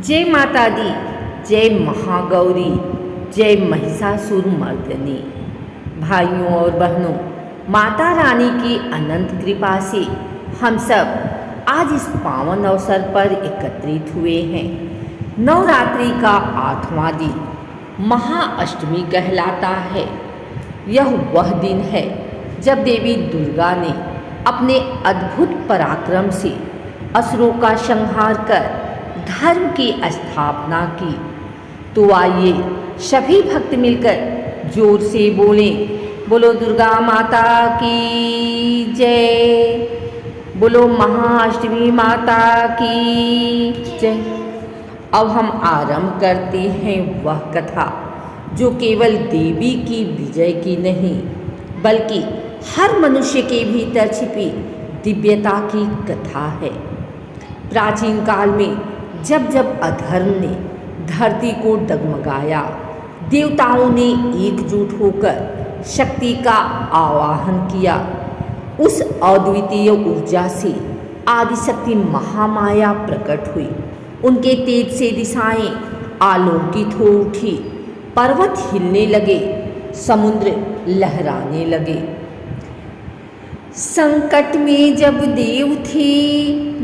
जय माता दी, जय महागौरी, जय महिषासुर मर्दनी। भाइयों और बहनों, माता रानी की अनंत कृपा से हम सब आज इस पावन अवसर पर एकत्रित हुए हैं। नवरात्रि का 8वां दिन महाअष्टमी कहलाता है। यह वह दिन है जब देवी दुर्गा ने अपने अद्भुत पराक्रम से असुरों का संहार कर धर्म की स्थापना की। तो आइए सभी भक्त मिलकर जोर से बोलें, बोलो दुर्गा माता की जय, बोलो महाअष्टमी माता की जय। अब हम आरंभ करते हैं वह कथा जो केवल देवी की विजय की नहीं बल्कि हर मनुष्य के भीतर छिपी दिव्यता की कथा है। प्राचीन काल में जब जब अधर्म ने धरती को डगमगाया, देवताओं ने एकजुट होकर शक्ति का आवाहन किया। उस अद्वितीय ऊर्जा से आदिशक्ति महामाया प्रकट हुई। उनके तेज से दिशाएं आलोकित हो उठी, पर्वत हिलने लगे, समुद्र लहराने लगे। संकट में जब देव थे,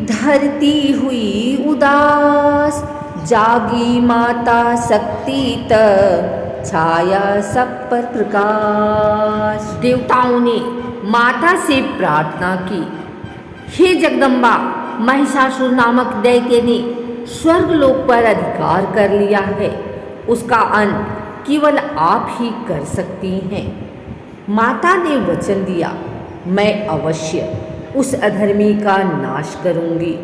धरती हुई उदास, जागी माता शक्ति तब छाया सब पर प्रकाश। देवताओं ने माता से प्रार्थना की, हे जगदम्बा, महिषासुर नामक दैत्य ने स्वर्गलोक पर अधिकार कर लिया है, उसका अंत केवल आप ही कर सकती हैं। माता ने वचन दिया, मैं अवश्य उस अधर्मी का नाश करूंगी।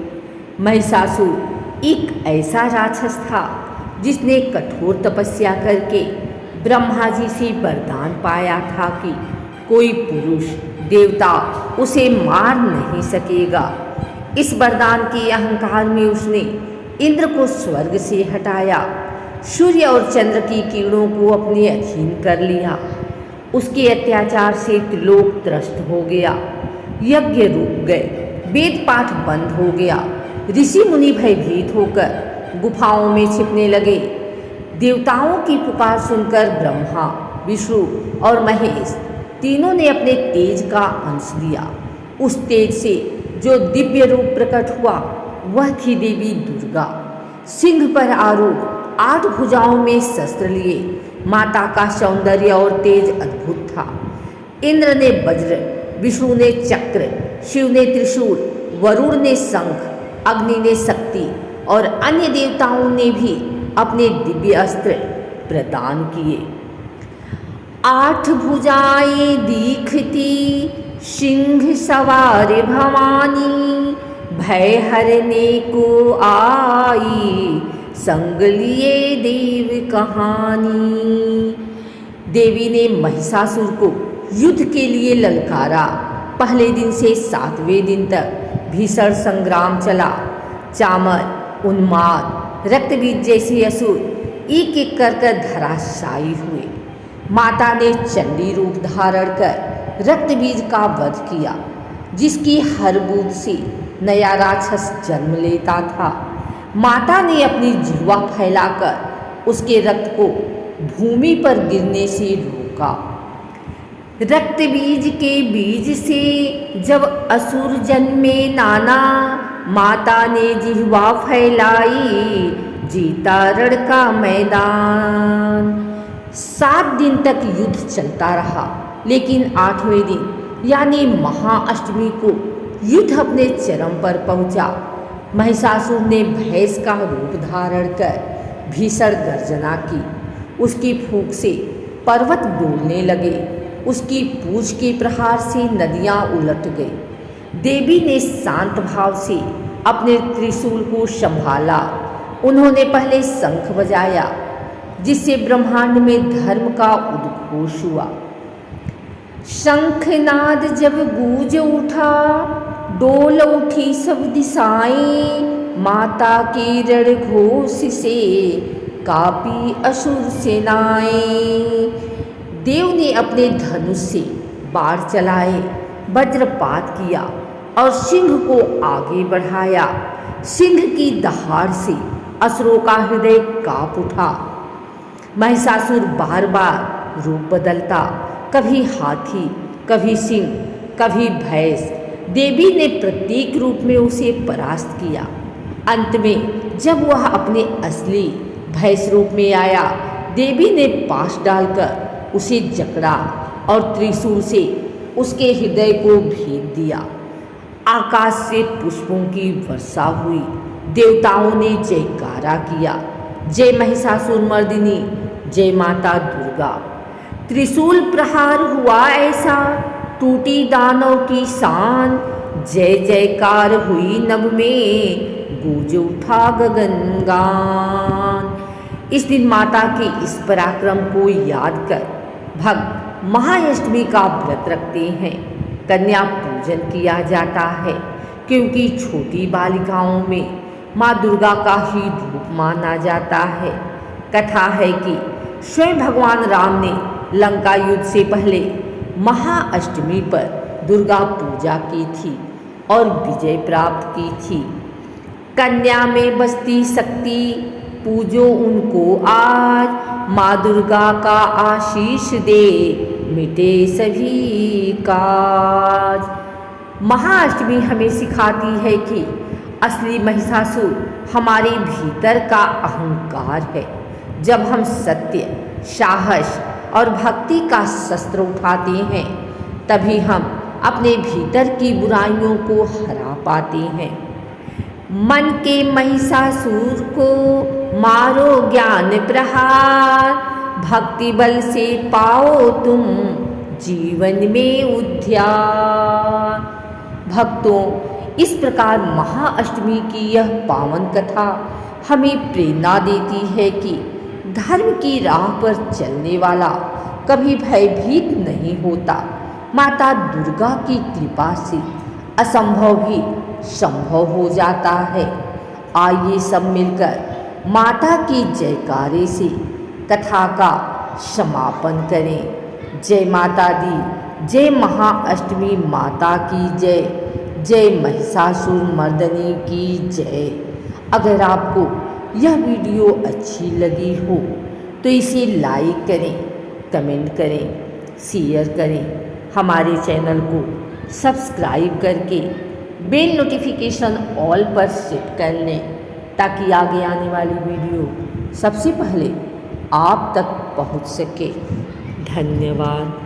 महिषासुर एक ऐसा राक्षस था जिसने कठोर तपस्या करके ब्रह्मा जी से वरदान पाया था कि कोई पुरुष देवता उसे मार नहीं सकेगा। इस वरदान के अहंकार में उसने इंद्र को स्वर्ग से हटाया, सूर्य और चंद्र की किरणों को अपने अधीन कर लिया। उसके अत्याचार से त्रिलोक त्रस्त हो गया, यज्ञ रुक गए, वेद पाठ बंद हो गया, ऋषि मुनि भयभीत होकर गुफाओं में छिपने लगे। देवताओं की पुकार सुनकर ब्रह्मा, विष्णु और महेश तीनों ने अपने तेज का अंश दिया। उस तेज से जो दिव्य रूप प्रकट हुआ वह थी देवी दुर्गा। सिंह पर आरूढ़, 8 भुजाओं में शस्त्र लिए, माता का सौंदर्य और तेज अद्भुत था। इंद्र ने वज्र, विष्णु ने चक्र, शिव ने त्रिशूल, वरुण ने शंख, अग्नि ने शक्ति और अन्य देवताओं ने भी अपने दिव्य अस्त्र प्रदान किए। 8 भुजाएं दिखती, सिंह सवार भवानी, भय हरने को आई, संग लिए देव कहानी। देवी ने महिषासुर को युद्ध के लिए ललकारा। पहले दिन से 7वें दिन तक भीषण संग्राम चला। चामर, उन्माद, रक्तबीज जैसे असुर एक एक कर धराशायी हुए। माता ने चंडी रूप धारण कर रक्तबीज का वध किया, जिसकी हर बूंद से नया राक्षस जन्म लेता था। माता ने अपनी जिह्वा फैलाकर उसके रक्त को भूमि पर गिरने से रोका। रक्त बीज के बीज से जब असुर जन्मे नाना, माता ने जिह्वा फैलाई, जीता रण का मैदान। 7 दिन तक युद्ध चलता रहा, लेकिन 8वें दिन यानी महाअष्टमी को युद्ध अपने चरम पर पहुंचा। महिषासुर ने भैंस का रूप धारण कर भीषण गर्जना की। उसकी फूंक से पर्वत डोलने लगे, उसकी पूंछ के प्रहार से नदियां उलट गई। देवी ने शांत भाव से अपने त्रिशूल को संभाला। उन्होंने पहले शंख बजाया, जिससे ब्रह्मांड में धर्म का उद्घोष हुआ। शंखनाद जब गूंज उठा, डोल उठी सब दिशाएं, माता के रण घोष से कापी असुर सेनाएं। देव ने अपने धनुष से बाण चलाए, वज्रपात किया और सिंह को आगे बढ़ाया। सिंह की दहाड़ से असुरों का हृदय कांप उठा। महिषासुर बार बार रूप बदलता, कभी हाथी, कभी सिंह, कभी भैंस। देवी ने प्रत्येक रूप में उसे परास्त किया। अंत में जब वह अपने असली भैंस रूप में आया, देवी ने पाश डालकर उसे जकड़ा और त्रिशूल से उसके हृदय को भेद दिया। आकाश से पुष्पों की वर्षा हुई। देवताओं ने जयकारा किया, जय महिषासुर मर्दिनी, जय माता दुर्गा। त्रिशूल प्रहार हुआ ऐसा, टूटी दानव की शान। जय जयकार हुई नभ में, गूंज उठा गगनगान। इस दिन माता के इस पराक्रम को याद कर भक्त महाअष्टमी का व्रत रखते हैं। कन्या पूजन किया जाता है, क्योंकि छोटी बालिकाओं में माँ दुर्गा का ही रूप माना जाता है। कथा है कि स्वयं भगवान राम ने लंका युद्ध से पहले महाअष्टमी पर दुर्गा पूजा की थी और विजय प्राप्त की थी। कन्या में बसती शक्ति, पूजो उनको आज। माँ दुर्गा का आशीष दे, मिटे सभी काज। महाअष्टमी हमें सिखाती है कि असली महिषासुर हमारे भीतर का अहंकार है। जब हम सत्य, साहस और भक्ति का शस्त्र उठाते हैं, तभी हम अपने भीतर की बुराइयों को हरा पाते हैं। मन के महिषासुर को मारो ज्ञान प्रहार, भक्ति बल से पाओ तुम जीवन में उद्धार। भक्तों, इस प्रकार महाअष्टमी की यह पावन कथा हमें प्रेरणा देती है कि धर्म की राह पर चलने वाला कभी भयभीत नहीं होता। माता दुर्गा की कृपा से असंभव भी संभव हो जाता है। आइए सब मिलकर माता की जयकारे से कथा का समापन करें। जय माता दी, जय महाअष्टमी माता की जय, जय महिषासुर मर्दनी की जय। अगर आपको यह वीडियो अच्छी लगी हो तो इसे लाइक करें, कमेंट करें, शेयर करें। हमारे चैनल को सब्सक्राइब करके बेल नोटिफिकेशन ऑल पर सेट कर लें, ताकि आगे आने वाली वीडियो सबसे पहले आप तक पहुंच सके। धन्यवाद।